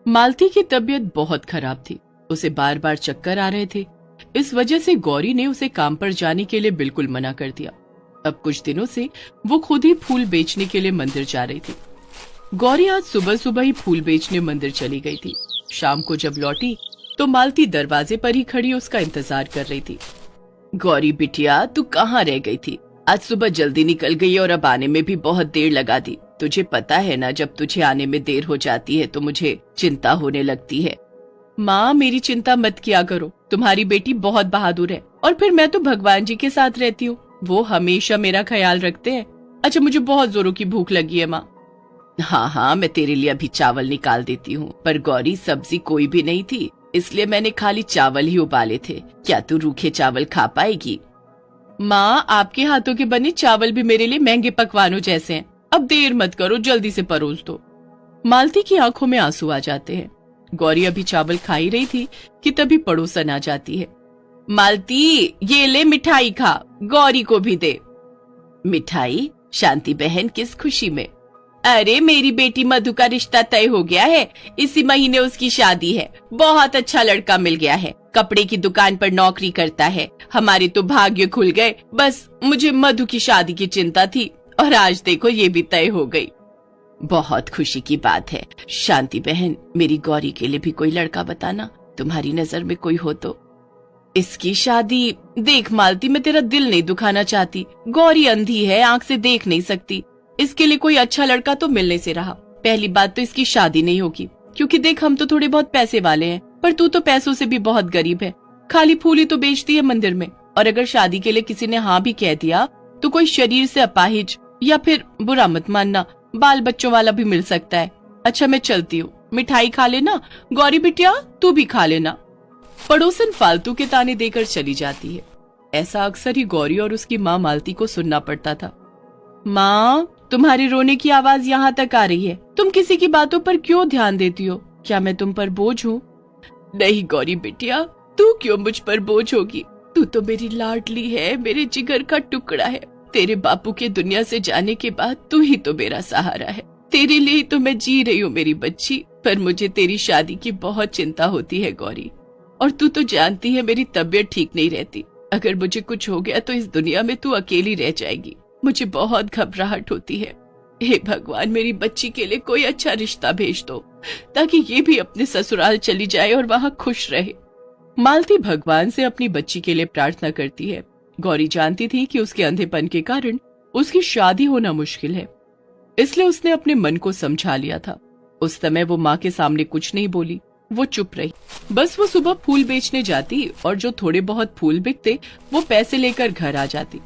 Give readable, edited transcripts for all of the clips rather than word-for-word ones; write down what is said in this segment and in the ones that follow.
मालती की तबीयत बहुत खराब थी। उसे बार बार चक्कर आ रहे थे। इस वजह से गौरी ने उसे काम पर जाने के लिए बिल्कुल मना कर दिया। अब कुछ दिनों से वो खुद ही फूल बेचने के लिए मंदिर जा रही थी। गौरी आज सुबह सुबह ही फूल बेचने मंदिर चली गई थी। शाम को जब लौटी तो मालती दरवाजे पर ही खड़ी उसका इंतजार कर रही थी। गौरी बिटिया, तू कहाँ रह गई थी? आज सुबह जल्दी निकल गई और अब आने में भी बहुत देर लगा दी। तुझे पता है ना, जब तुझे आने में देर हो जाती है तो मुझे चिंता होने लगती है। माँ, मेरी चिंता मत किया करो। तुम्हारी बेटी बहुत बहादुर है और फिर मैं तो भगवान जी के साथ रहती हूँ, वो हमेशा मेरा ख्याल रखते हैं। अच्छा, मुझे बहुत जोरों की भूख लगी है माँ। हाँ हाँ, मैं तेरे लिए अभी चावल निकाल देती हूँ। पर गौरी, सब्जी कोई भी नहीं थी, इसलिए मैंने खाली चावल ही उबाले थे। क्या तू रूखे चावल खा पाएगी? माँ, आपके हाथों के बने चावल भी मेरे लिए महंगे पकवानों जैसे हैं। अब देर मत करो, जल्दी से परोस दो। मालती की आंखों में आंसू आ जाते हैं। गौरी अभी चावल खा ही रही थी कि तभी पड़ोसन आ जाती है। मालती, ये ले मिठाई खा, गौरी को भी दे। मिठाई? शांति बहन, किस खुशी में? अरे, मेरी बेटी मधु का रिश्ता तय हो गया है। इसी महीने उसकी शादी है। बहुत अच्छा लड़का मिल गया है, कपड़े की दुकान पर नौकरी करता है। हमारे तो भाग्य खुल गए। बस मुझे मधु की शादी की चिंता थी और आज देखो ये भी तय हो गई। बहुत खुशी की बात है। शांति बहन, मेरी गौरी के लिए भी कोई लड़का बताना, तुम्हारी नजर में कोई हो तो। इसकी शादी? देख मालती, मैं तेरा दिल नहीं दुखाना चाहती। गौरी अंधी है, आंख से देख नहीं सकती। इसके लिए कोई अच्छा लड़का तो मिलने से रहा। पहली बात तो इसकी शादी नहीं होगी, क्योंकि देख हम तो थोड़े बहुत पैसे वाले हैं, पर तू तो पैसों से भी बहुत गरीब है। खाली फूल ही तो बेचती है मंदिर में। और अगर शादी के लिए किसी ने हाँ भी कह दिया तो कोई शरीर से अपाहिज, या फिर बुरा मत मानना, बाल बच्चों वाला भी मिल सकता है। अच्छा, मैं चलती हूँ, मिठाई खा लेना। गौरी बिटिया, तू भी खा लेना। पड़ोसन फालतू के ताने देकर चली जाती है। ऐसा अक्सर ही गौरी और उसकी माँ मालती को सुनना पड़ता था। माँ, तुम्हारे रोने की आवाज यहाँ तक आ रही है। तुम किसी की बातों पर क्यों ध्यान देती हो? क्या मैं तुम पर बोझ हूँ? नहीं गौरी बिटिया, तू क्यों मुझ पर बोझ होगी? तू तो मेरी लाडली है, मेरे जिगर का टुकड़ा है। तेरे बापू के दुनिया से जाने के बाद तू ही तो मेरा सहारा है। तेरे लिए ही तो मैं जी रही हूँ मेरी बच्ची। पर मुझे तेरी शादी की बहुत चिंता होती है गौरी। और तू तो जानती है मेरी तबीयत ठीक नहीं रहती। अगर मुझे कुछ हो गया तो इस दुनिया में तू अकेली रह जाएगी। मुझे बहुत घबराहट होती है। हे भगवान, मेरी बच्ची के लिए कोई अच्छा रिश्ता भेज दो, ताकि ये भी अपने ससुराल चली जाए और वहाँ खुश रहे। मालती भगवान से अपनी बच्ची के लिए प्रार्थना करती है। गौरी जानती थी कि उसके अंधेपन के कारण उसकी शादी होना मुश्किल है, इसलिए उसने अपने मन को समझा लिया था। उस समय वो माँ के सामने कुछ नहीं बोली, वो चुप रही। बस वो सुबह फूल बेचने जाती और जो थोड़े बहुत फूल बिकते वो पैसे लेकर घर आ जाती।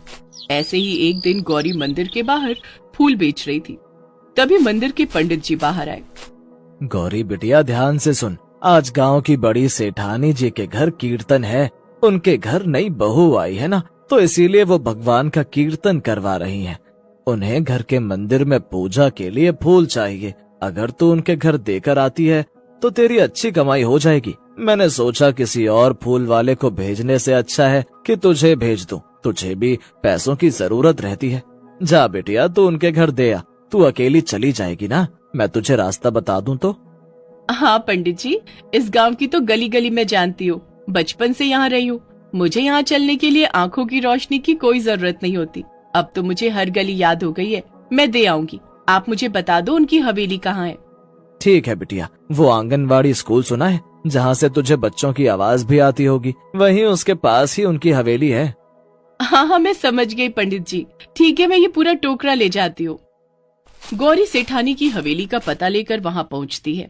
ऐसे ही एक दिन गौरी मंदिर के बाहर फूल बेच रही थी। तभी मंदिर के पंडित जी बाहर आए। गौरी बिटिया, ध्यान से सुन। आज गांव की बड़ी सेठानी जी के घर कीर्तन है। उनके घर नई बहू आई है ना, तो इसीलिए वो भगवान का कीर्तन करवा रही हैं। उन्हें घर के मंदिर में पूजा के लिए फूल चाहिए। अगर तू उनके घर देकर आती है तो तेरी अच्छी कमाई हो जाएगी। मैंने सोचा किसी और फूल वाले को भेजने से अच्छा है कि तुझे भेज दूं। तुझे भी पैसों की जरूरत रहती है। जा बेटिया, तू उनके घर दे आ। तू अकेली चली जाएगी ना? मैं तुझे रास्ता बता दूं तो? हाँ पंडित जी, इस गांव की तो गली गली में जानती हूँ। बचपन से यहाँ रही हूँ। मुझे यहाँ चलने के लिए आंखों की रोशनी की कोई जरूरत नहीं होती। अब तो मुझे हर गली याद हो गई है। मैं दे आऊंगी। आप मुझे बता दो उनकी हवेली कहाँ है। ठीक है बिटिया, वो आंगनवाड़ी स्कूल सुना है जहाँ से तुझे बच्चों की आवाज भी आती होगी? वहीं उसके पास ही उनकी हवेली है। हाँ हाँ, मैं समझ गई पंडित जी। ठीक है, मैं ये पूरा टोकरा ले जाती हूँ। गौरी सेठानी की हवेली का पता लेकर वहाँ पहुँचती है।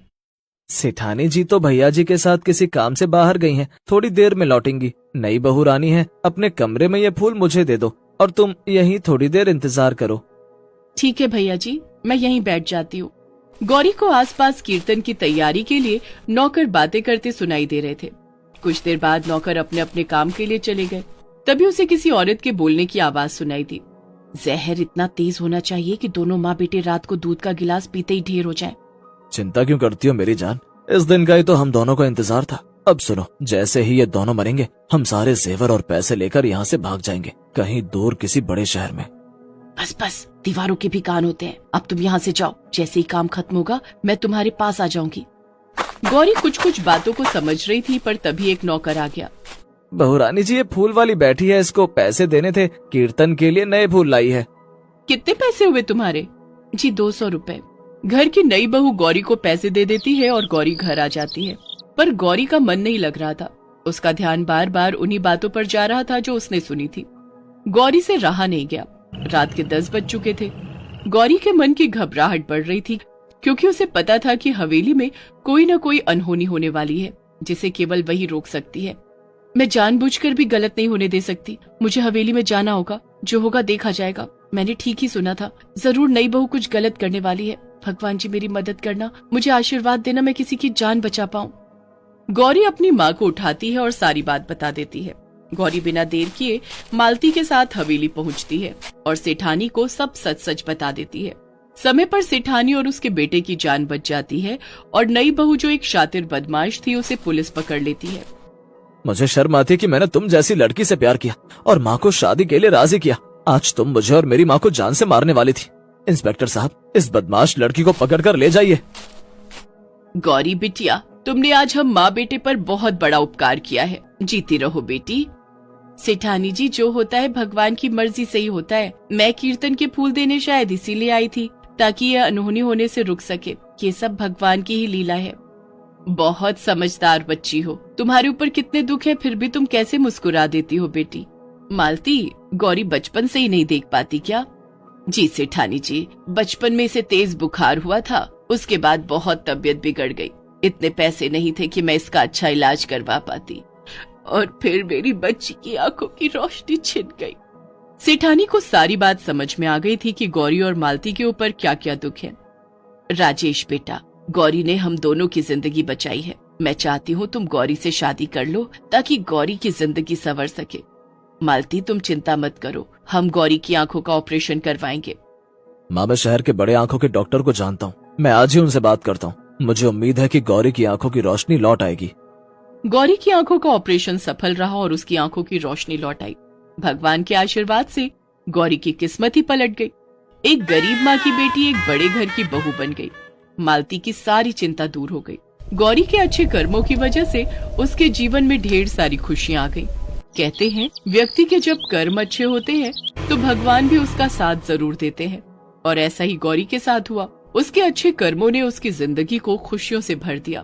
सेठानी जी तो भैया जी के साथ किसी काम से बाहर गई हैं। थोड़ी देर में लौटेंगी। नई बहू रानी है, अपने कमरे में ये फूल मुझे दे दो और तुम यहीं थोड़ी देर इंतजार करो। ठीक है भैया जी, मैं यहीं बैठ जाती हूँ। गौरी को आसपास कीर्तन की तैयारी के लिए नौकर बातें करते सुनाई दे रहे थे। कुछ देर बाद नौकर अपने अपने काम के लिए चले गए। तभी उसे किसी औरत के बोलने की आवाज सुनाई दी। जहर इतना तेज होना चाहिए कि दोनों माँ बेटे रात को दूध का गिलास पीते ही ढेर हो जाए। चिंता क्यों करती हो मेरी जान? इस दिन का ही तो हम दोनों को इंतजार था। अब सुनो, जैसे ही ये दोनों मरेंगे हम सारे जेवर और पैसे लेकर यहाँ से भाग जाएंगे, कहीं दूर किसी बड़े शहर में। बस बस, दीवारों के भी कान होते हैं। अब तुम यहाँ से जाओ। जैसे ही काम खत्म होगा मैं तुम्हारे पास आ जाऊंगी। गौरी कुछ कुछ बातों को समझ रही थी, पर तभी एक नौकर आ गया। बहुरानी जी, ये फूल वाली बैठी है, इसको पैसे देने थे, कीर्तन के लिए नए फूल लाई है। कितने पैसे हुए तुम्हारे? जी 200 रुपए। घर की नई बहू गौरी को पैसे दे देती है और गौरी घर आ जाती है। पर गौरी का मन नहीं लग रहा था। उसका ध्यान बार बार उन्हीं बातों पर जा रहा था जो उसने सुनी थी। गौरी से रहा नहीं गया। रात के 10 बज चुके थे। गौरी के मन की घबराहट बढ़ रही थी, क्योंकि उसे पता था कि हवेली में कोई न कोई अनहोनी होने वाली है, जिसे केवल वही रोक सकती है। मैं जानबूझकर भी गलत नहीं होने दे सकती। मुझे हवेली में जाना होगा, जो होगा देखा जाएगा। मैंने ठीक ही सुना था, जरूर नई बहू कुछ गलत करने वाली है। भगवान जी मेरी मदद करना, मुझे आशीर्वाद देना, मैं किसी की जान बचा पाऊं। गौरी अपनी माँ को उठाती है और सारी बात बता देती है। गौरी बिना देर किए मालती के साथ हवेली पहुंचती है और सेठानी को सब सच सच बता देती है। समय पर सेठानी और उसके बेटे की जान बच जाती है और नई बहू, जो एक शातिर बदमाश थी, उसे पुलिस पकड़ लेती है। मुझे शर्म आती कि मैंने तुम जैसी लड़की से प्यार किया और माँ को शादी के लिए राजी किया। आज तुम मुझे और मेरी माँ को जान से मारने वाली थी। इंस्पेक्टर साहब, इस बदमाश लड़की को पकड़कर ले जाइए। गौरी बिटिया, तुमने आज हम माँ बेटे पर बहुत बड़ा उपकार किया है। जीती रहो बेटी। सेठानी जी, जो होता है भगवान की मर्जी से ही होता है। मैं कीर्तन के फूल देने शायद इसीलिए आई थी, ताकि यह अनहोनी होने से रुक सके। ये सब भगवान की ही लीला है। बहुत समझदार बच्ची हो। तुम्हारे ऊपर कितने दुख है, फिर भी तुम कैसे मुस्कुरा देती हो बेटी। मालती, गौरी बचपन से ही नहीं देख पाती क्या? जी सेठानी जी, बचपन में इसे तेज बुखार हुआ था, उसके बाद बहुत तबीयत बिगड़ गई। इतने पैसे नहीं थे कि मैं इसका अच्छा इलाज करवा पाती, और फिर मेरी बच्ची की आंखों की रोशनी छिन गई। सेठानी को सारी बात समझ में आ गई थी कि गौरी और मालती के ऊपर क्या क्या दुख है। राजेश बेटा, गौरी ने हम दोनों की जिंदगी बचाई है। मैं चाहती हूँ तुम गौरी से शादी कर लो, ताकि गौरी की जिंदगी संवर सके। मालती, तुम चिंता मत करो, हम गौरी की आंखों का ऑपरेशन करवाएंगे। माँ, मैं शहर के बड़े आंखों के डॉक्टर को जानता हूँ, मैं आज ही उनसे बात करता हूँ। मुझे उम्मीद है कि गौरी की आंखों की रोशनी लौट आएगी। गौरी की आंखों का ऑपरेशन सफल रहा और उसकी आंखों की रोशनी लौट आई। भगवान के आशीर्वाद से गौरी की किस्मत ही पलट गई। एक गरीब माँ की बेटी एक बड़े घर की बहू बन गई। मालती की सारी चिंता दूर हो गई। गौरी के अच्छे कर्मों की वजह से उसके जीवन में ढेर सारी खुशियाँ आ गई। कहते हैं, व्यक्ति के जब कर्म अच्छे होते हैं तो भगवान भी उसका साथ जरूर देते हैं, और ऐसा ही गौरी के साथ हुआ। उसके अच्छे कर्मों ने उसकी जिंदगी को खुशियों से भर दिया।